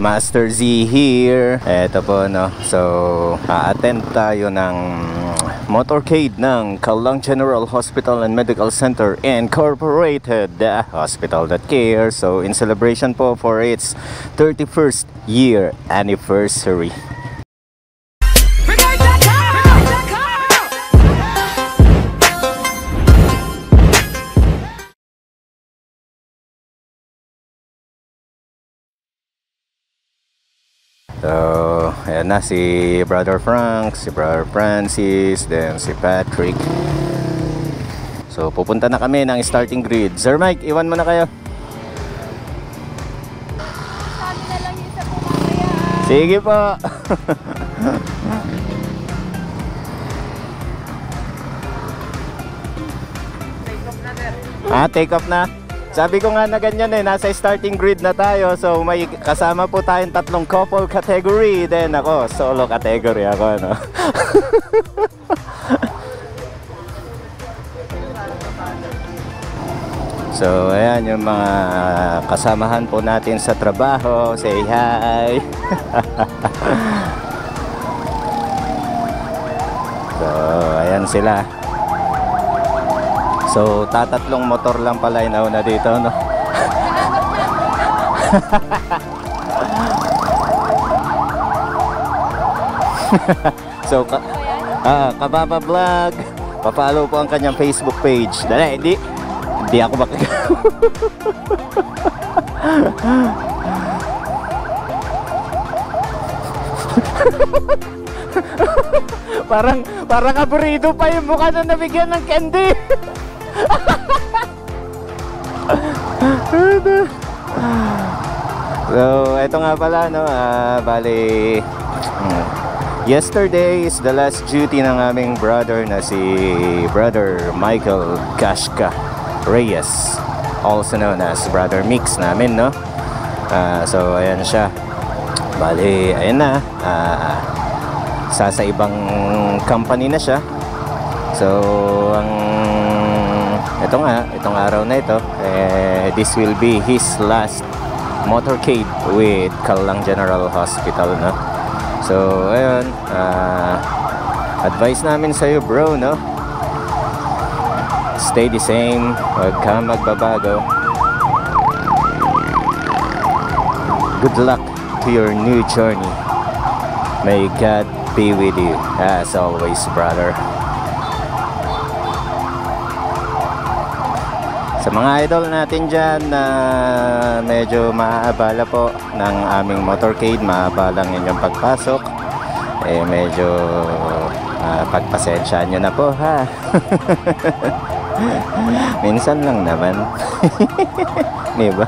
Master Z here. Eto po, no. So, a-attend tayo ng motorcade ng Callang General Hospital and Medical Center Incorporated, hospital that cares. So, in celebration po for its 31st year anniversary. So, ayan na si Brother Frank, si Brother Francis, then si Patrick. So, pupunta na kami ng starting grid. Sir Mike, iwan mo na kayo. Sabi na lang yung isa po mamaya. Sige po. Take off na. Sabi ko nga na ganyan nasa starting grid na tayo. So may kasama po tayong 3 couple category. Then ako, solo category ako, no? So ayan yung mga kasamahan po natin sa trabaho. Say hi. So ayan sila. So, tatatlong motor lang pala inauna dito, no? So, Kababa Vlog, pa-follow po ang kanyang Facebook page. Dali, hindi ako Parang aburrido pa yung mukha na nabigyan ng candy. So, eto nga pala, no, bali, yesterday is the last duty ng aming brother na si Brother Michael Kashka Reyes, also known as Brother Mix namin, no? So, ayan siya. Bali, ayan na. Sa ibang company na siya. So, itong araw na ito, this will be his last motorcade with Callang General Hospital, no? So, ayun, advice namin sa'yo, bro, no? Stay the same, huwag kang magbabago. Good luck to your new journey. May God be with you as always, brother. Sa mga idol natin dyan na medyo maaabala po ng aming motorcade, maabalang inyong pagpasok, medyo pagpasensyaan nyo na po, ha. Minsan lang naman. Diba?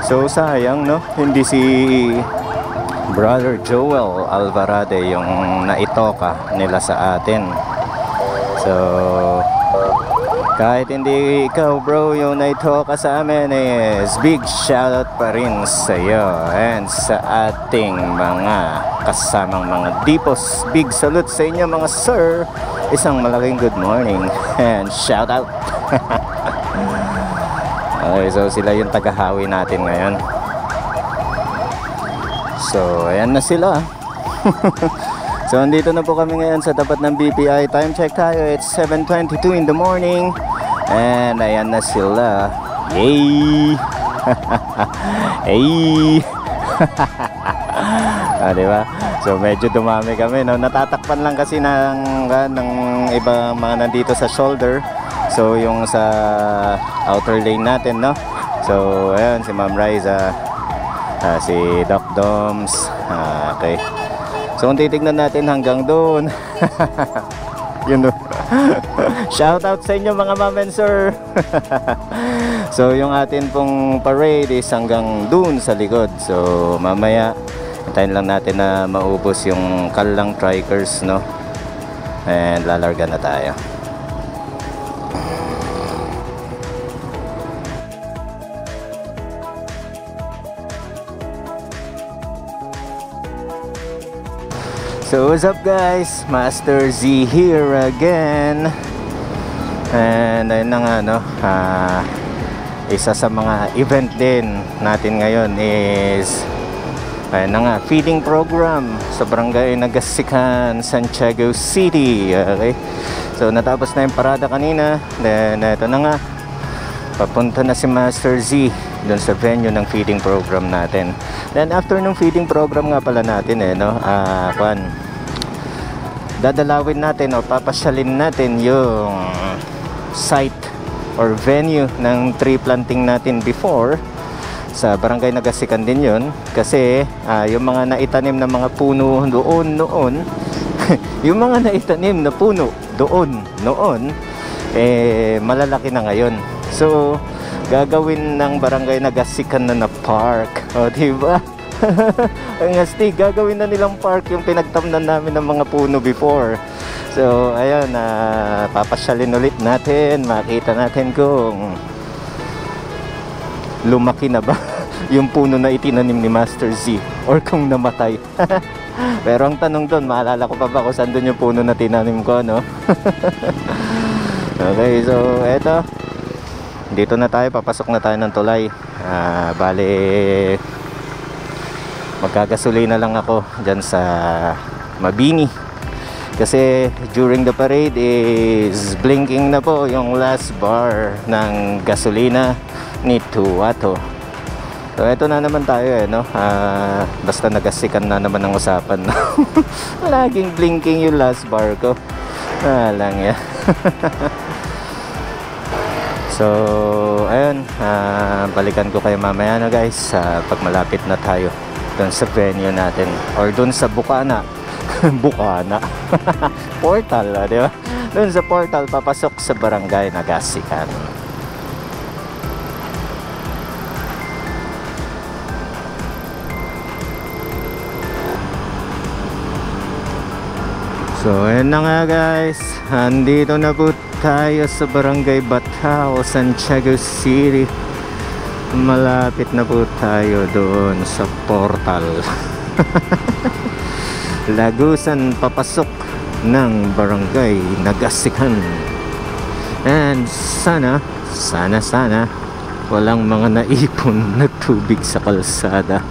So sayang, no, hindi si Brother Joel Alvarade yung naitoka nila sa atin. So, kahit hindi ikaw, bro, yung naitoka sa amin, is big shoutout pa rin sa iyo and sa ating mga kasamang mga dipos. Big salute sa inyo, mga sir. Isang malaking good morning and shoutout. Okay, so sila yung tagahawi natin ngayon. So, ayan na sila. So, andito na po kami ngayon sa tapat ng BPI. Time check tayo. It's 7:22 in the morning. And ayan na sila. Yay! Hey! Diba? So, medyo dumami kami, no? Natatakpan lang kasi ng ibang mga nandito sa shoulder. So, yung sa outer lane natin, no? So, ayan, si Ma'am Riza. Si Doc Doms. Okay. So kung titignan natin hanggang doon. Yun doon. Shout out sa inyo mga ma'am and sir. So yung atin pong parade is hanggang doon sa likod. So mamaya hintayin lang natin na maubos yung Callang Trikers, no? And lalarga na tayo. So what's up guys, Master Z here again. And ayun na nga, no, isa sa mga event din natin ngayon is ayun na nga, feeding program sa Barangay Nagasikan, Santiago City. Okay, so natapos na yung parada kanina, then ito na nga, papunta na si Master Z doon sa venue ng feeding program natin. Then after ng feeding program nga pala natin dadalawin natin o papasyalin natin yung site or venue ng tree planting natin before sa Barangay Nagasikan din yun, kasi yung mga naitanim na mga puno noon yung mga naitanim na puno noon malalaki na ngayon. So gagawin ng Barangay Nagasikan na park, o diba? Ang astig, gagawin na nilang park yung pinagtamnan namin ng mga puno before. So ayun, papasyalin ulit natin, makita natin kung lumaki na ba yung puno na itinanim ni Master Z or kung namatay. Pero ang tanong doon, maalala ko pa ba kung saan doon yung puno na tinanim ko, no? Okay, so eto, dito na tayo, papasok na tayo ng tulay. Bale, magkagasolina lang ako dyan sa Mabini, kasi during the parade is blinking na po yung last bar ng gasolina ni Tuwato. So eto na naman tayo no? Basta Nagasikan na naman ang usapan. Laging blinking yung last bar ko. Lang yan. So ayun, balikan ko kayo mamaya na guys, pag malapit na tayo dun sa venue natin or dun sa Bukana. Bukana. Portal, di ba? Dun sa portal papasok sa Barangay Nagasikan. So ayun na nga guys, andito na po tayo sa Barangay Batao, Santiago City. Malapit na po tayo doon sa portal. Lagusan papasok ng Barangay Nagasikan. And sana walang mga naipon na tubig sa kalsada.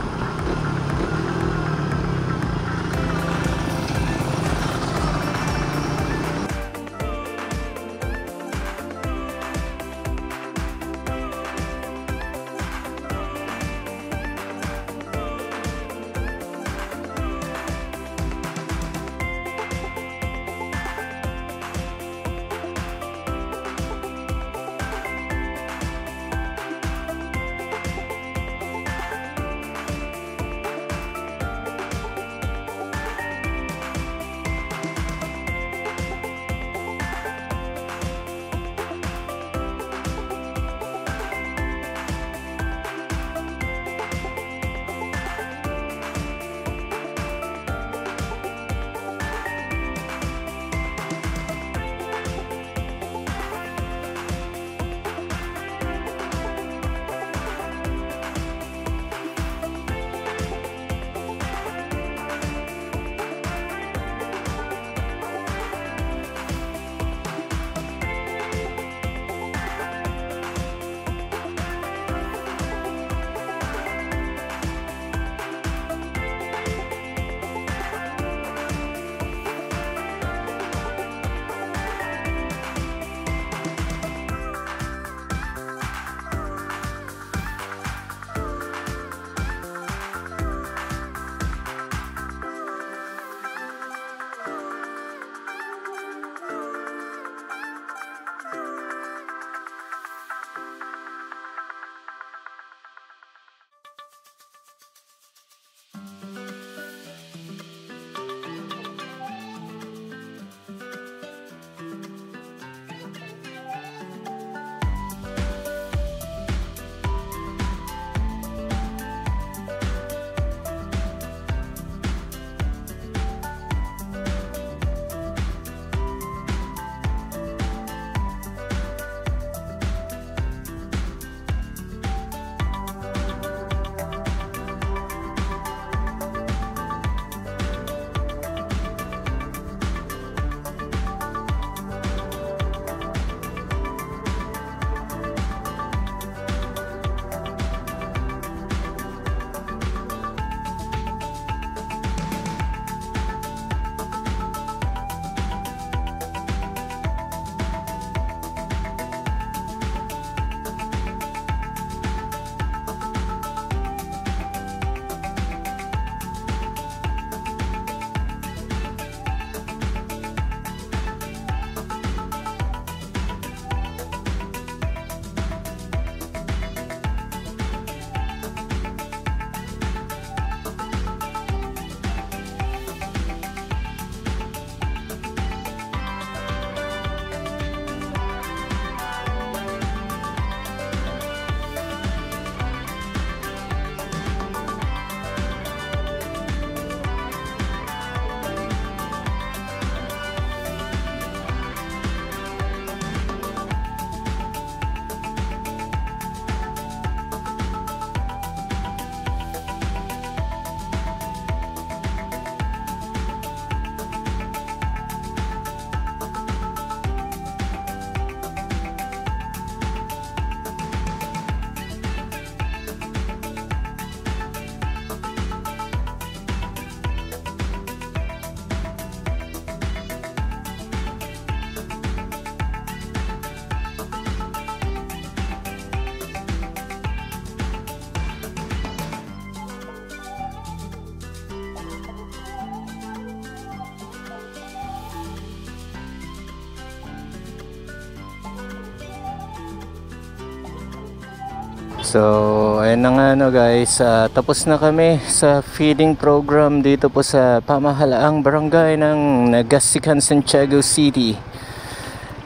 So, ayun na nga no guys, tapos na kami sa feeding program dito po sa pamahalaang barangay ng Nagasikan, Santiago City.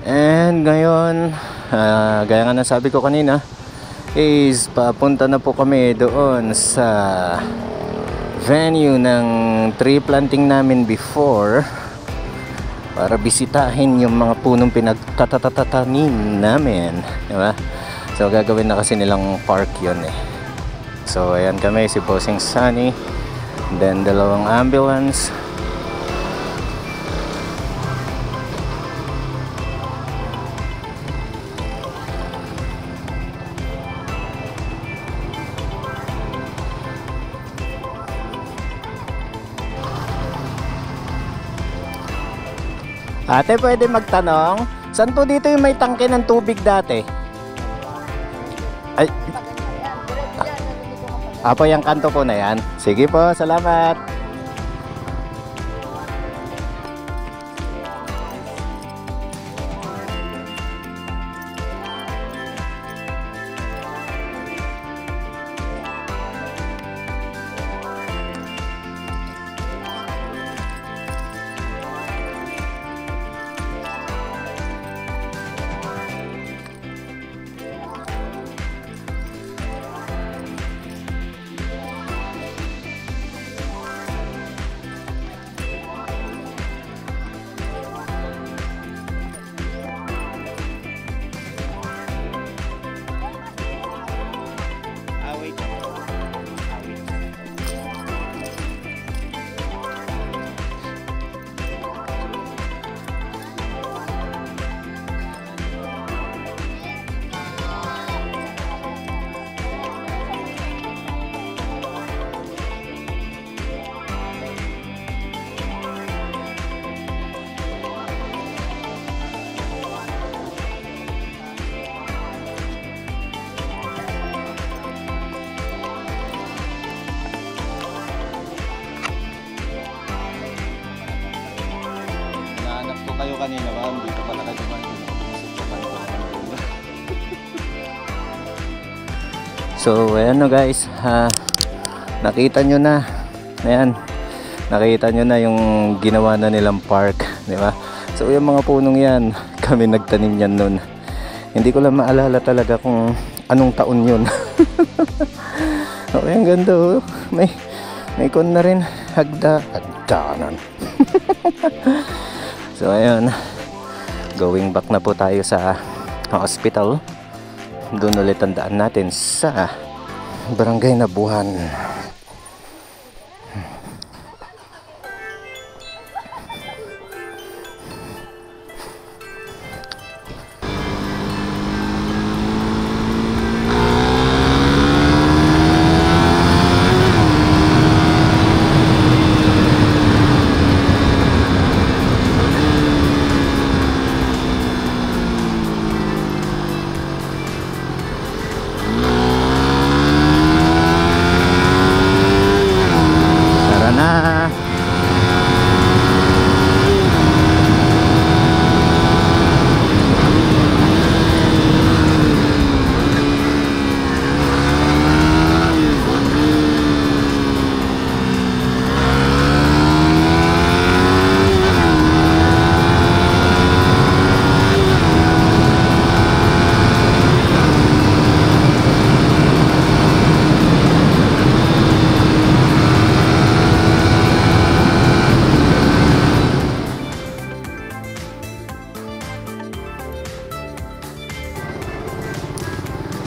And ngayon, gaya nga na sabi ko kanina, is papunta na po kami doon sa venue ng tree planting namin before para bisitahin yung mga punong pinagtatatanim namin, diba? So gagawin na kasi nilang park yun eh. So ayan kami, si Bossing Sunny, then dalawang ambulance. Ate, pwede magtanong? Saan po dito yung may tangke ng tubig dati? Ay, apo yung kanto po na yan. Sige po, salamat. Kayo kanina ma'am, dito pala kayo So ayan no guys, nakita nyo na, ayan, nakita nyo na yung ginawa na nilang park, di ba? So yung mga punong yan, kami nagtanim yan nun. Hindi ko lang maalala talaga kung anong taon yun. Okay, ang ganda oh. May kon na rin, hagdanan. So ayun, going back na po tayo sa hospital. Doon ulit ang daan natin sa Barangay Nabuhan.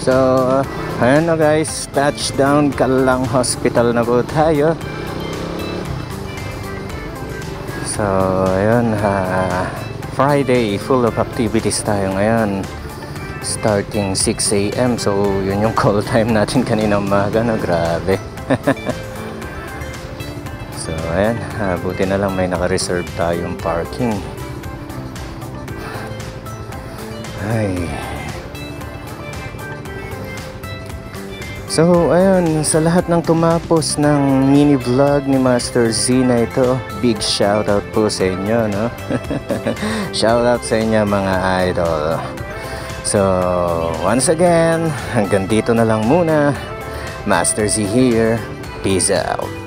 So, ayan na guys, touchdown Kalang Hospital na po tayo. So, ayan, Friday, full of activities tayo ngayon. Starting 6 AM. So, yun yung call time natin kanina umaga, no? Grabe. So, ayan, buti na lang may naka-reserve tayong parking. Ay. So ayun, sa lahat ng tumapos ng mini vlog ni Master Z na ito, big shoutout po sa inyo, no? Shoutout sa inyo mga idol. So, once again, hanggang dito na lang muna. Master Z here. Peace out.